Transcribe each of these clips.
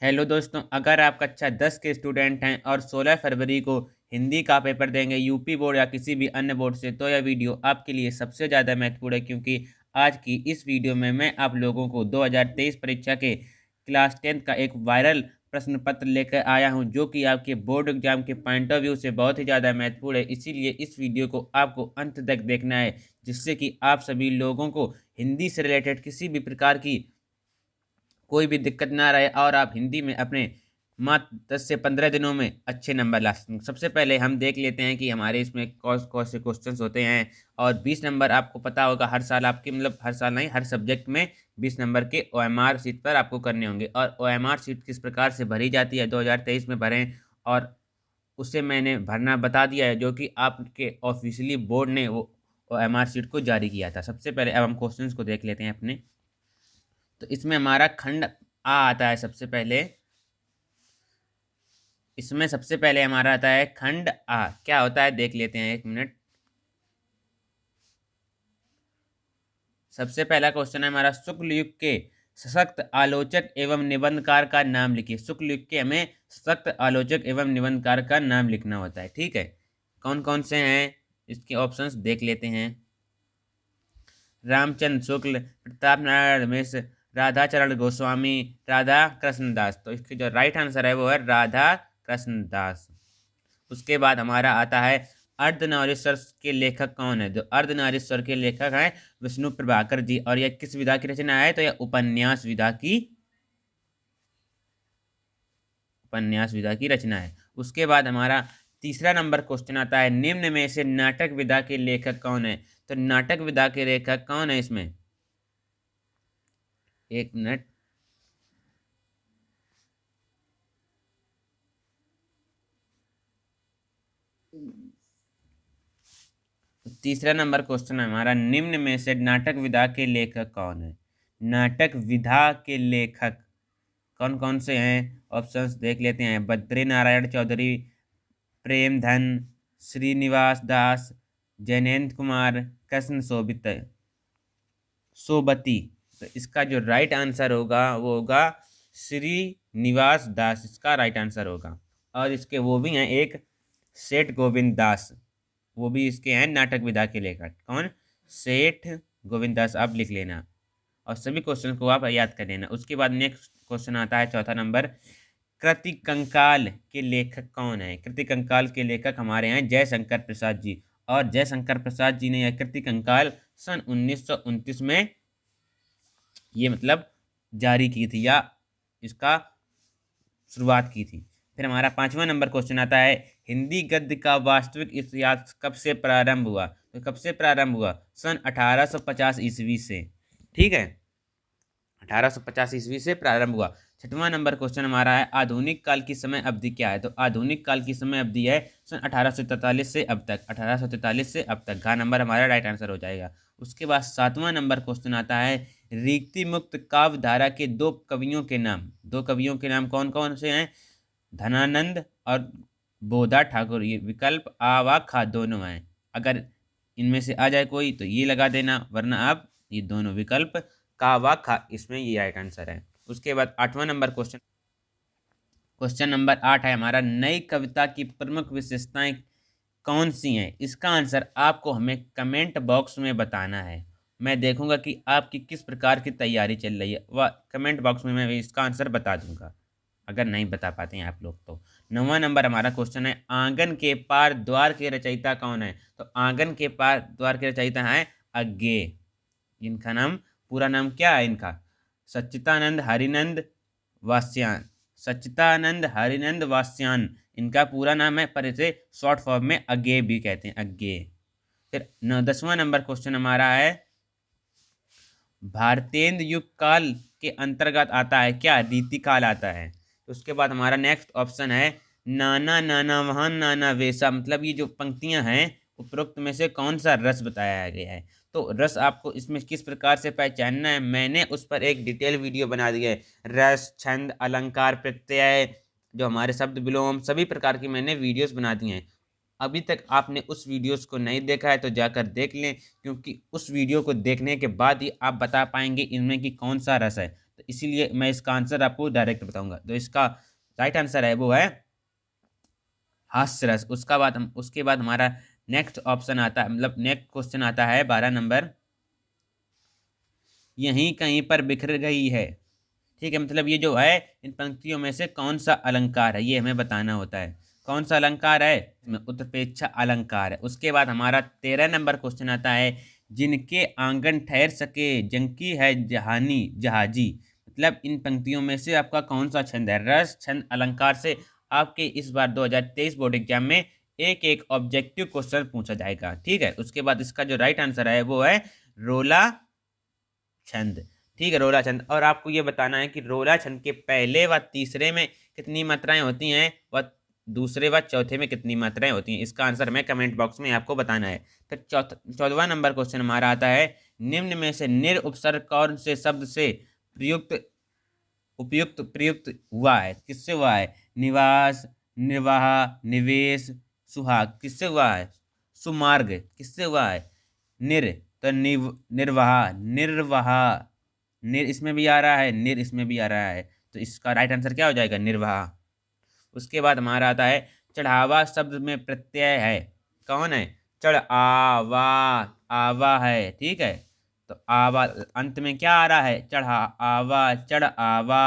Hello दोस्तों, अगर आप कक्षा 10 के स्टूडेंट हैं और 16 फरवरी को हिंदी का पेपर देंगे यूपी बोर्ड या किसी भी अन्य बोर्ड से, तो यह वीडियो आपके लिए सबसे ज़्यादा महत्वपूर्ण है, क्योंकि आज की इस वीडियो में मैं आप लोगों को 2023 परीक्षा के क्लास 10 का एक वायरल प्रश्न पत्र लेकर आया हूं, जो कि आपके बोर्ड एग्जाम के पॉइंट ऑफ व्यू से बहुत ही ज़्यादा महत्वपूर्ण है। इसीलिए इस वीडियो को आपको अंत तक देखना है, जिससे कि आप सभी लोगों को हिंदी से रिलेटेड किसी भी प्रकार की कोई भी दिक्कत ना रहे और आप हिंदी में अपने मात्र 10 से 15 दिनों में अच्छे नंबर ला सकें। सबसे पहले हम देख लेते हैं कि हमारे इसमें कौन से क्वेश्चंस होते हैं। और 20 नंबर आपको पता होगा, हर साल आपके हर साल नहीं, हर सब्जेक्ट में 20 नंबर के OMR शीट पर आपको करने होंगे। और OMR शीट किस प्रकार से भरी जाती है 2023 में भरें, और उसे मैंने भरना बता दिया है, जो कि आपके ऑफिशियली बोर्ड ने वो OMR शीट को जारी किया था। सबसे पहले अब हम क्वेश्चंस को देख लेते हैं अपने। तो इसमें हमारा खंड आ आता है सबसे पहले। इसमें सबसे पहले हमारा आता है खंड आ। क्या होता है देख लेते हैं, एक मिनट। सबसे पहला क्वेश्चन है हमारा, शुक्ल युग के सशक्त आलोचक एवं निबंधकार का नाम लिखिए। शुक्ल युग के हमें सशक्त आलोचक एवं निबंधकार का नाम लिखना होता है, ठीक है। कौन कौन से हैं इसके ऑप्शंस देख लेते हैं। रामचंद्र शुक्ल, प्रताप नारायण मिश्र, राधाचरण गोस्वामी, राधा कृष्णदास। तो इसकी जो राइट आंसर है वो है राधा कृष्णदास। उसके बाद हमारा आता है, अर्धनारीश्वर के लेखक कौन है। जो अर्धनारीश्वर के लेखक हैं विष्णु प्रभाकर जी, और यह किस विधा की रचना है, तो यह उपन्यास विधा की रचना है। उसके बाद हमारा तीसरा नंबर क्वेश्चन आता है, निम्न में से नाटक विधा के लेखक कौन है। तो नाटक विधा के लेखक कौन है इसमें, एक मिनट। तीसरा नंबर क्वेश्चन है हमारा, निम्न में से नाटक विधा के लेखक कौन है। नाटक विधा के लेखक कौन कौन से हैं, ऑप्शंस देख लेते हैं। बद्री नारायण चौधरी, प्रेमधन, श्रीनिवास दास, जैनेन्द्र कुमार, कृष्ण सोबती। तो इसका जो राइट आंसर होगा वो होगा श्रीनिवास दास, इसका राइट आंसर होगा। और इसके वो भी हैं एक सेठ गोविंद दास, वो भी इसके हैं नाटक विधा के लेखक। कौन, सेठ गोविंद दास, आप लिख लेना और सभी क्वेश्चन को आप याद कर लेना। उसके बाद नेक्स्ट क्वेश्चन आता है चौथा नंबर, कृति कंकाल के लेखक कौन है। कृति कंकाल के लेखक हमारे हैं जयशंकर प्रसाद जी, और जयशंकर प्रसाद जी ने यह कृति कंकाल सन 1929 में ये जारी की थी, या इसका शुरुआत की थी। फिर हमारा पांचवा नंबर क्वेश्चन आता है, हिंदी गद्य का वास्तविक इतिहास कब से प्रारंभ हुआ। तो कब से प्रारंभ हुआ, सन 1850 ईस्वी से, ठीक है। 1850 ईस्वी से प्रारंभ हुआ। छठवां नंबर क्वेश्चन हमारा है, आधुनिक काल की समय अवधि क्या है। तो आधुनिक काल की समय अवधि है सन 1843 से अब तक। 1843 से अब तक, घ नंबर हमारा राइट आंसर हो जाएगा। उसके बाद सातवां नंबर क्वेश्चन आता है, रीति मुक्त काव्य धारा के दो कवियों के नाम। दो कवियों के नाम कौन कौन से हैं, धनानंद और बोधा ठाकुर। ये विकल्प आ व खा दोनों हैं। अगर इनमें से आ जाए कोई तो ये लगा देना, वरना आप ये दोनों विकल्प का व खा, इसमें ये राइट आंसर है। उसके बाद आठवां नंबर क्वेश्चन, क्वेश्चन नंबर 8 है हमारा, नई कविता की प्रमुख विशेषताएं कौन सी हैं। इसका आंसर आपको हमें कमेंट बॉक्स में बताना है। मैं देखूंगा कि आपकी किस प्रकार की तैयारी चल रही है, वह कमेंट बॉक्स में मैं इसका आंसर बता दूंगा, अगर नहीं बता पाते हैं आप लोग तो। नौवां नंबर हमारा क्वेश्चन है, आंगन के पार द्वार के रचयिता कौन है। तो आंगन के पार द्वार के रचयिता हैं अज्ञे। इनका नाम, पूरा नाम क्या है इनका, सच्चिदानंद हरिनंद वास्यान। सच्चिदानंद हरिनंद वास्यान इनका पूरा नाम है, पर इसे शॉर्ट फॉर्म में अज्ञे भी कहते हैं, अज्ञे। फिर 10वां नंबर क्वेश्चन हमारा है, भारतेंद्र युग काल के अंतर्गत आता है क्या, रीति काल आता है। उसके बाद हमारा नेक्स्ट ऑप्शन है, नाना नाना वहान नाना वेशा। ये जो पंक्तियां हैं उपरोक्त में से कौन सा रस बताया गया है। तो रस आपको इसमें किस प्रकार से पहचानना है, मैंने उस पर एक डिटेल वीडियो बना दी है। रस, छंद, अलंकार, प्रत्यय, जो हमारे शब्द विलोम, सभी प्रकार की मैंने वीडियोस बना दी हैं। अभी तक आपने उस वीडियोस को नहीं देखा है तो जाकर देख लें, क्योंकि उस वीडियो को देखने के बाद ही आप बता पाएंगे इनमें कि कौन सा रस है। तो तो इसीलिए मैं इसका आंसर आपको डायरेक्ट बताऊंगा। तो इसका राइट आंसर है वो है हास्यरस। उसके बाद हमारा नेक्स्ट ऑप्शन आता है, मतलब नेक्स्ट क्वेश्चन आता है 12 नंबर, यहीं कहीं पर बिखर गई है। ठीक है, मतलब ये जो है इन पंक्तियों में से कौन सा अलंकार है ये हमें बताना होता है। कौन सा अलंकार है, इसमें उत्प्रेक्षा अलंकार है। उसके बाद हमारा 13 नंबर क्वेश्चन आता है, जिनके आंगन ठहर सके जंकी है जहानी जहाजी। मतलब इन पंक्तियों में से आपका कौन सा छंद है। रस छंद अलंकार से आपके इस बार 2023 बोर्ड एग्जाम में एक एक ऑब्जेक्टिव क्वेश्चन पूछा जाएगा। ठीक है, उसके बाद इसका जो राइट आंसर है वो है रोला छंद। ठीक है, रोला छंद। और आपको ये बताना है कि रोला छंद के पहले व तीसरे में कितनी मात्राएं होती हैं व दूसरे व चौथे में कितनी मात्राएं होती हैं। इसका आंसर हमें कमेंट बॉक्स में आपको बताना है। फिर 14वां नंबर क्वेश्चन हमारा आता है, निम्न में से निर उपसर्ग कौन से शब्द से प्रयुक्त उपयुक्त प्रयुक्त हुआ है। किससे हुआ है, निवास, निर्वाह, निवेश, सुहाग। किससे हुआ है, सुमार्ग। किससे हुआ है, निर, तो निर्वाह, निर्वाह, निर इसमें भी आ रहा है, निर इसमें भी आ रहा है, तो इसका राइट आंसर क्या हो जाएगा, निर्वाह। उसके बाद हमारा आता है, चढ़ावा शब्द में प्रत्यय है, कौन है, चढ़ आवा, आवा है। ठीक है, तो आवा अंत में क्या आ रहा है, चढ़ा आवा, चढ़ आवा,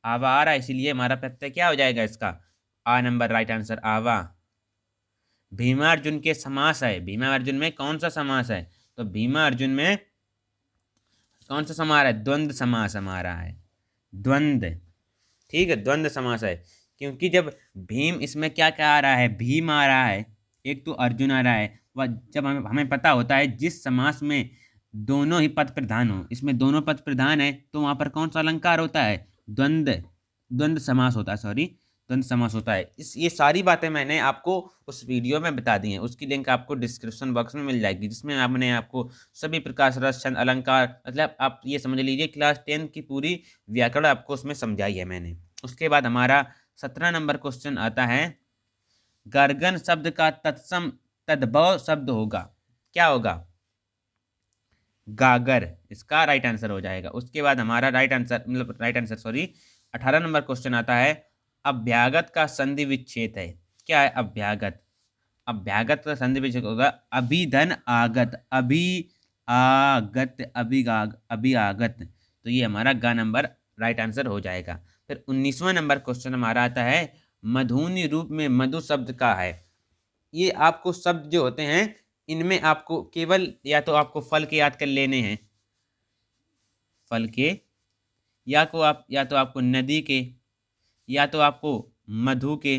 आवा आ रहा है, इसीलिए हमारा प्रत्यय क्या हो जाएगा इसका, आ नंबर राइट आंसर, आवा। भीमार्जुन के समास है, भीमार्जुन में कौन सा समास है, तो भीमार्जुन में कौन सा समास है, द्वंद्व समास हमारा है, द्वंद्व। ठीक है, द्वंद्व समास है, क्योंकि जब भीम इसमें क्या क्या आ रहा है, भीम आ रहा है, एक तो अर्जुन आ रहा है, वह जब हमें पता होता है जिस समास में दोनों ही पद प्रधान हो, इसमें दोनों पद प्रधान है, तो वहां पर कौन सा अलंकार होता है, द्वंद्व, द्वंद्व समास होता है, सॉरी द्वंद्व समास होता है। ये सारी बातें मैंने आपको उस वीडियो में बता दी हैं, उसकी लिंक आपको डिस्क्रिप्शन बॉक्स में मिल जाएगी, जिसमें मैंने आपको सभी प्रकार से रस छंद अलंकार, मतलब आप ये समझ लीजिए क्लास 10 की पूरी व्याकरण आपको उसमें समझाई है मैंने। उसके बाद हमारा 17 नंबर क्वेश्चन आता है, गर्गन शब्द का तत्सम तद्भव शब्द होगा, क्या होगा, गागर। इसका राइट आंसर हो जाएगा। उसके बाद हमारा राइट आंसर, मतलब right answer sorry 18 number question आता है, अभ्यागत का संधि विच्छेद है, क्या है अभ्यागत, अभ्यागत का संधि विच्छेद होगा अभिधन आगत, अभी आगत, अभी आगत, तो ये हमारा ग नंबर राइट आंसर हो जाएगा। फिर 19वां नंबर क्वेश्चन हमारा आता है, मधुनी रूप में मधु शब्द का है। ये आपको शब्द जो होते हैं इनमें आपको केवल या तो आपको फल के याद कर लेने हैं, फल के, या तो आपको नदी के, या तो आपको मधु के,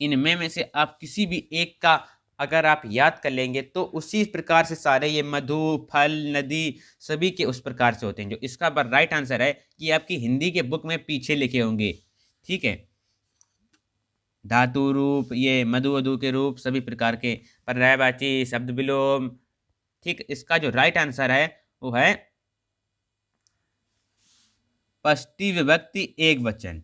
इनमें में से आप किसी भी एक का अगर आप याद कर लेंगे तो उसी प्रकार से सारे ये मधु, फल, नदी सभी के उस प्रकार से होते हैं। जो इसका राइट आंसर है कि आपकी हिंदी के बुक में पीछे लिखे होंगे। ठीक है, धातु रूप, ये मधु वधु के रूप सभी प्रकार के, पर्यायवाची, शब्द विलोम। ठीक, इसका जो राइट आंसर है वो है षष्ठी विभक्ति एक वचन,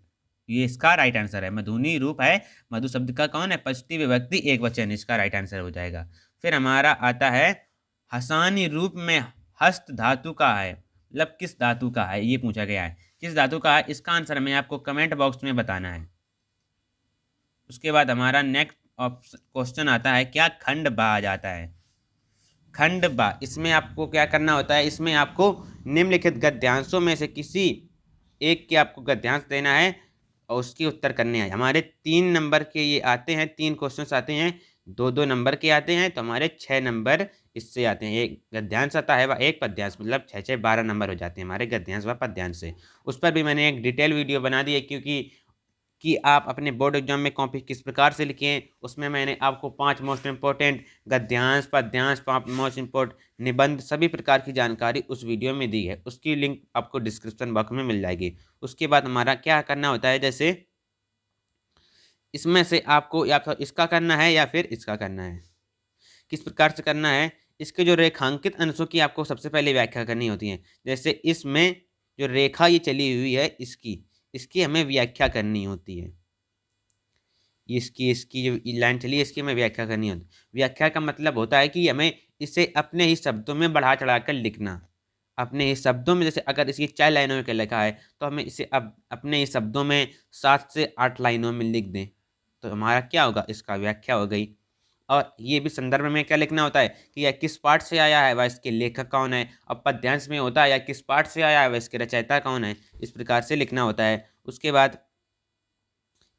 ये इसका राइट आंसर है। मधुनी रूप है मधु शब्द का, कौन है, षष्ठी विभक्ति एक वचन, इसका राइट आंसर हो जाएगा। फिर हमारा आता है, हसानी रूप में हस्त धातु का है, मतलब किस धातु का है ये पूछा गया है, किस धातु का है, इसका आंसर हमें आपको कमेंट बॉक्स में बताना है। उसके बाद हमारा नेक्स्ट क्वेश्चन आता है, क्या खंड बा जाता है, खंड बा, इसमें आपको क्या करना होता है, इसमें आपको निम्नलिखित गद्यांशों में से किसी एक के आपको गद्यांश देना है और उसके उत्तर करने हैं। हमारे 3 नंबर के ये आते हैं, 3 क्वेश्चंस आते हैं, 2-2 नंबर के आते हैं, तो हमारे 6 नंबर इससे आते हैं। एक गद्यांश आता है व एक पद्यांश, मतलब 6-6 12 नंबर हो जाते हैं हमारे गद्यांश व पद्यांश से। उस पर भी मैंने एक डिटेल वीडियो बना दी है, क्योंकि कि आप अपने बोर्ड एग्जाम में कॉपी किस प्रकार से लिखें, उसमें मैंने आपको 5 मोस्ट इंपॉर्टेंट गद्यांश, पद्यांश, 5 मोस्ट इंपॉर्टेंट निबंध, सभी प्रकार की जानकारी उस वीडियो में दी है, उसकी लिंक आपको डिस्क्रिप्शन बॉक्स में मिल जाएगी। उसके बाद हमारा क्या करना होता है, जैसे इसमें से आपको या तो इसका करना है या फिर इसका करना है। किस प्रकार से करना है, इसके जो रेखांकित अंशों की आपको सबसे पहले व्याख्या करनी होती है। जैसे इसमें जो रेखा ये चली हुई है इसकी हमें व्याख्या करनी होती है, इसकी जो लाइन चली है इसकी हमें व्याख्या करनी होती है। व्याख्या का मतलब होता है कि हमें इसे अपने ही शब्दों में बढ़ा चढ़ा कर लिखना। अपने ही शब्दों में, जैसे अगर इसकी 4 लाइनों में लिखा है तो हमें इसे अब अपने ही शब्दों में 7 से 8 लाइनों में लिख दें, तो हमारा क्या होगा, इसका व्याख्या हो गई। और ये भी संदर्भ में क्या लिखना होता है कि यह किस पाठ से आया है, वह इसके लेखक कौन है। अब पद्यांश में होता है या किस पाठ से आया है, वह इसके रचयिता कौन है, इस प्रकार से लिखना होता है। उसके बाद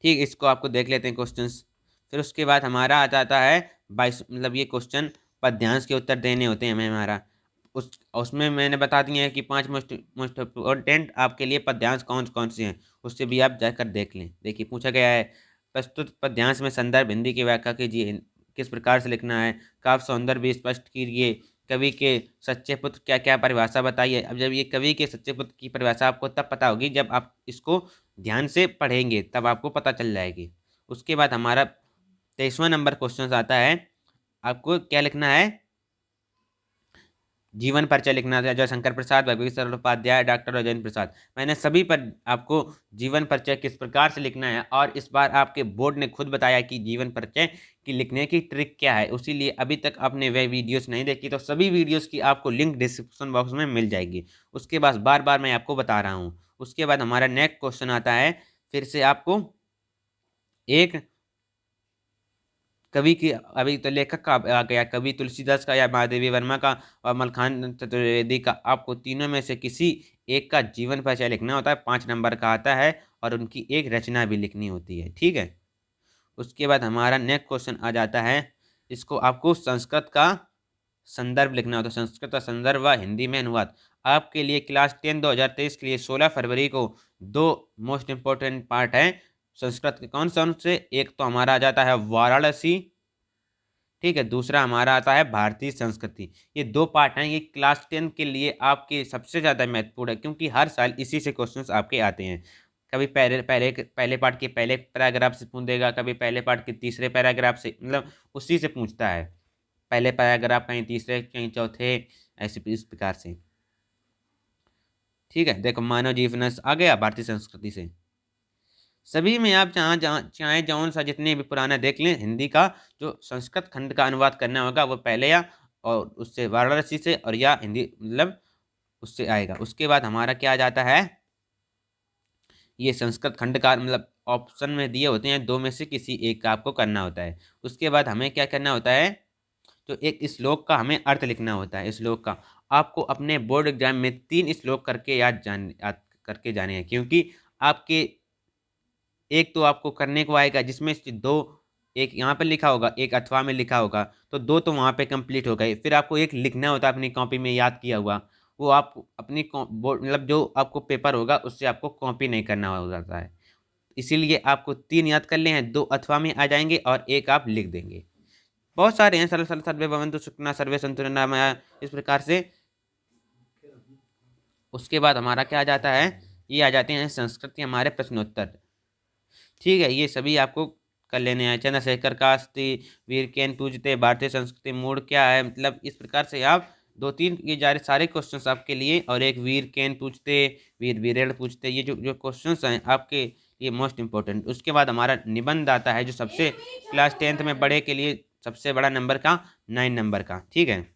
ठीक, इसको आपको देख लेते हैं क्वेश्चंस। फिर उसके बाद हमारा आ जाता है 22, मतलब ये क्वेश्चन पद्यांश के उत्तर देने होते हैं हमें हमारा। उसमें मैंने बता दिए हैं कि 5 मोस्ट मोस्ट इम्पोर्टेंट आपके लिए पद्यांश कौन कौन से हैं, उससे भी आप जाकर देख लें। देखिए पूछा गया है, प्रस्तुत पद्यांश में संदर्भ हिंदी की व्याख्या कीजिए, किस प्रकार से लिखना है, काव्य सौंदर्य भी स्पष्ट कीजिए, कवि के सच्चे पुत्र क्या क्या परिभाषा बताइए। अब जब ये कवि के सच्चे पुत्र की परिभाषा आपको तब पता होगी जब आप इसको ध्यान से पढ़ेंगे, तब आपको पता चल जाएगी। उसके बाद हमारा 23वां नंबर क्वेश्चन आता है, आपको क्या लिखना है, जीवन परिचय लिखना था, जयशंकर प्रसाद, भगवती सरल उपाध्याय, डॉक्टर राजेंद्र प्रसाद। मैंने सभी पर आपको जीवन परिचय किस प्रकार से लिखना है, और इस बार आपके बोर्ड ने खुद बताया कि जीवन परिचय की लिखने की ट्रिक क्या है। उसीलिए अभी तक आपने वह वीडियोस नहीं देखी तो सभी वीडियोस की आपको लिंक डिस्क्रिप्शन बॉक्स में मिल जाएगी। उसके बाद बार बार मैं आपको बता रहा हूँ। उसके बाद हमारा नेक्स्ट क्वेश्चन आता है, फिर से आपको एक कवि की, अभी तो लेखक का आ गया, कवि तुलसीदास का या महादेवी वर्मा का और मलखान चतुर्वेदी का, आपको तीनों में से किसी एक का जीवन परिचय लिखना होता है। 5 नंबर का आता है और उनकी एक रचना भी लिखनी होती है। ठीक है, उसके बाद हमारा नेक्स्ट क्वेश्चन आ जाता है, इसको आपको संस्कृत का संदर्भ लिखना होता है, संस्कृत का संदर्भ व हिंदी में अनुवाद। आपके लिए क्लास 10 2023 के लिए 16 फरवरी को 2 मोस्ट इंपॉर्टेंट पार्ट हैं संस्कृत के। कौन कौन से, एक तो हमारा आ जाता है वाराणसी, ठीक है, दूसरा हमारा आता है भारतीय संस्कृति। ये 2 पार्ट हैं, ये क्लास 10 के लिए आपके सबसे ज़्यादा महत्वपूर्ण है, क्योंकि हर साल इसी से क्वेश्चंस आपके आते हैं। कभी पहले पार्ट के पहले पैराग्राफ से पूछ देगा, कभी पहले पार्ट के तीसरे पैराग्राफ से, मतलब उसी से पूछता है, पहले पैराग्राफ कहीं तीसरे कहीं चौथे, ऐसे इस प्रकार से। ठीक है, देखो मानव जीवन आ गया भारतीय संस्कृति से। सभी में आप जहाँ जहाँ चाहे जौन सा जितने भी पुराना देख लें, हिंदी का जो संस्कृत खंड का अनुवाद करना होगा वो पहले या और उससे वाराणसी से, और या हिंदी मतलब उससे आएगा। उसके बाद हमारा क्या आ जाता है, ये संस्कृत खंड का मतलब ऑप्शन में दिए होते हैं, 2 में से किसी एक का आपको करना होता है। उसके बाद हमें क्या करना होता है, तो एक श्लोक का हमें अर्थ लिखना होता है। श्लोक का आपको अपने बोर्ड एग्जाम में 3 श्लोक करके याद करके जाने हैं, क्योंकि आपके एक तो आपको करने को आएगा जिसमें से 2, एक यहाँ पे लिखा होगा, एक अथवा में लिखा होगा, तो 2 तो वहाँ पे कंप्लीट हो गए। फिर आपको एक लिखना होता है अपनी कॉपी में याद किया हुआ, वो आप अपनी बोर्ड मतलब जो आपको पेपर होगा उससे आपको कॉपी नहीं करना हो जाता है। इसीलिए आपको 3 याद कर ले हैं, 2 अथवा में आ जाएंगे और एक आप लिख देंगे। बहुत सारे हैं, सरल सरल सर्वे भवन्तु सुखिनः सर्वे सन्तु निरामया, इस प्रकार से। उसके बाद हमारा क्या आ जाता है, ये आ जाते हैं संस्कृत के हमारे प्रश्नोत्तर। ठीक है, ये सभी आपको कर लेने हैं। चंद्रशेखर कास्ती, वीर केन पूजते, भारतीय संस्कृति मूड क्या है, मतलब इस प्रकार से आप 2-3 ये जा रहे सारे क्वेश्चंस आपके लिए, और एक वीर केन पूछते, वीर वीरेण पूछते, ये जो जो क्वेश्चंस हैं आपके ये मोस्ट इंपॉर्टेंट। उसके बाद हमारा निबंध आता है, जो सबसे क्लास 10th में बड़े के लिए सबसे बड़ा नंबर का 9 नंबर का। ठीक है,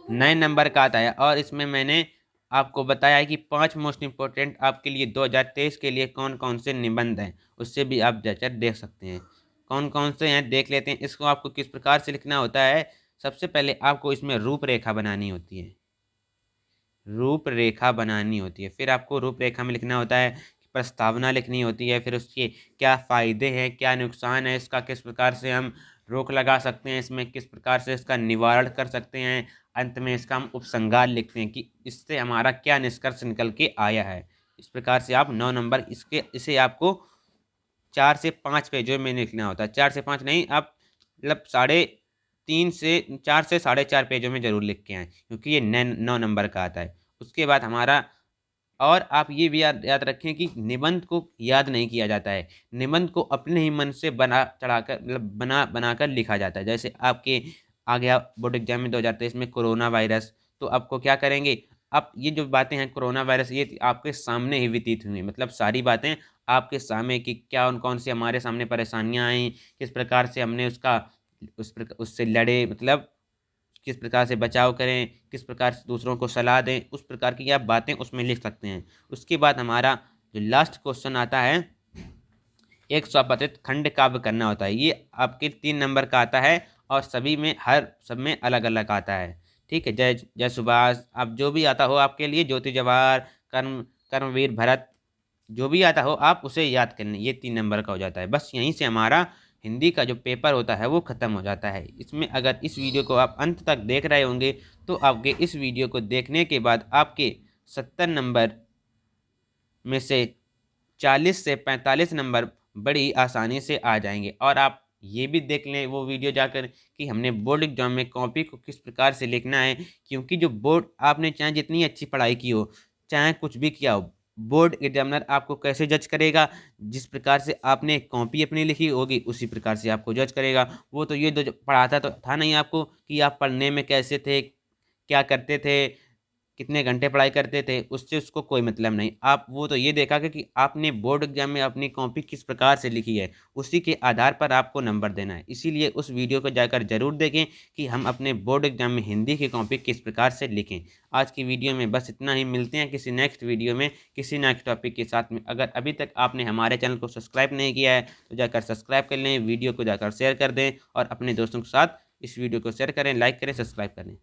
9 नंबर का आता है, और इसमें मैंने आपको बताया है कि 5 मोस्ट इंपॉर्टेंट आपके लिए 2023 के लिए कौन कौन से निबंध हैं, उससे भी आप जाकर देख सकते हैं। कौन कौन से हैं देख लेते हैं। इसको आपको किस प्रकार से लिखना होता है, सबसे पहले आपको इसमें रूपरेखा बनानी होती है, रूपरेखा बनानी होती है। फिर आपको रूपरेखा में लिखना होता है, प्रस्तावना लिखनी होती है, फिर उसके क्या फ़ायदे हैं, क्या नुकसान है इसका, किस प्रकार से हम रोक लगा सकते हैं इसमें, किस प्रकार से इसका निवारण कर सकते हैं। अंत में इसका हम उपसंहार लिखते हैं कि इससे हमारा क्या निष्कर्ष निकल के आया है। इस प्रकार से आप 9 नंबर इसे आपको 4 से 5 पेजों में लिखना होता है। 4 से 5 नहीं, आप मतलब 3.5 से 4 से 4.5 पेजों में ज़रूर लिख के आएँ, क्योंकि ये 9 नंबर का आता है। उसके बाद हमारा, और आप ये भी याद रखें कि निबंध को याद नहीं किया जाता है, निबंध को अपने ही मन से बना चढ़ाकर मतलब बनाकर लिखा जाता है। जैसे आपके आ गया बोर्ड एग्जाम में 2023 में कोरोना वायरस, तो आपको क्या करेंगे, आप ये जो बातें हैं कोरोना वायरस, ये आपके सामने ही व्यतीत हुई, मतलब सारी बातें आपके सामने कि क्या कौन सी हमारे सामने परेशानियां आई, किस प्रकार से हमने उससे लड़े, मतलब किस प्रकार से बचाव करें, किस प्रकार से दूसरों को सलाह दें, उस प्रकार की आप बातें उसमें लिख सकते हैं। उसके बाद हमारा जो लास्ट क्वेश्चन आता है, एक स्वपठित खंड काव्य करना होता है। ये आपके 3 नंबर का आता है और सभी में सब में अलग अलग आता है। ठीक है, जय जय सुभाष, आप जो भी आता हो आपके लिए, ज्योति जवाहर, कर्मवीर भरत, जो भी आता हो आप उसे याद कर लें। ये 3 नंबर का हो जाता है। बस यहीं से हमारा हिंदी का जो पेपर होता है वो ख़त्म हो जाता है। इसमें अगर इस वीडियो को आप अंत तक देख रहे होंगे तो आपके इस वीडियो को देखने के बाद आपके 70 नंबर में से 40 से 45 नंबर बड़ी आसानी से आ जाएंगे। और आप ये भी देख लें वो वीडियो जाकर कि हमने बोर्ड एग्जाम में कॉपी को किस प्रकार से लिखना है, क्योंकि जो बोर्ड आपने चाहे जितनी अच्छी पढ़ाई की हो, चाहे कुछ भी किया हो, बोर्ड एग्जामिनर आपको कैसे जज करेगा, जिस प्रकार से आपने कॉपी अपनी लिखी होगी उसी प्रकार से आपको जज करेगा। वो तो ये पढ़ाता तो था नहीं आपको कि आप पढ़ने में कैसे थे, क्या करते थे, कितने घंटे पढ़ाई करते थे, उससे उसको कोई मतलब नहीं। आप वो तो ये देखा कि आपने बोर्ड एग्जाम में अपनी कॉपी किस प्रकार से लिखी है, उसी के आधार पर आपको नंबर देना है। इसीलिए उस वीडियो को जाकर जरूर देखें कि हम अपने बोर्ड एग्जाम में हिंदी की कॉपी किस प्रकार से लिखें। आज की वीडियो में बस इतना ही। मिलते हैं किसी नेक्स्ट वीडियो में किसी नेक्स्ट टॉपिक के साथ में। अगर अभी तक आपने हमारे चैनल को सब्सक्राइब नहीं किया है तो जाकर सब्सक्राइब कर लें, वीडियो को जाकर शेयर कर दें और अपने दोस्तों के साथ इस वीडियो को शेयर करें, लाइक करें, सब्सक्राइब करें।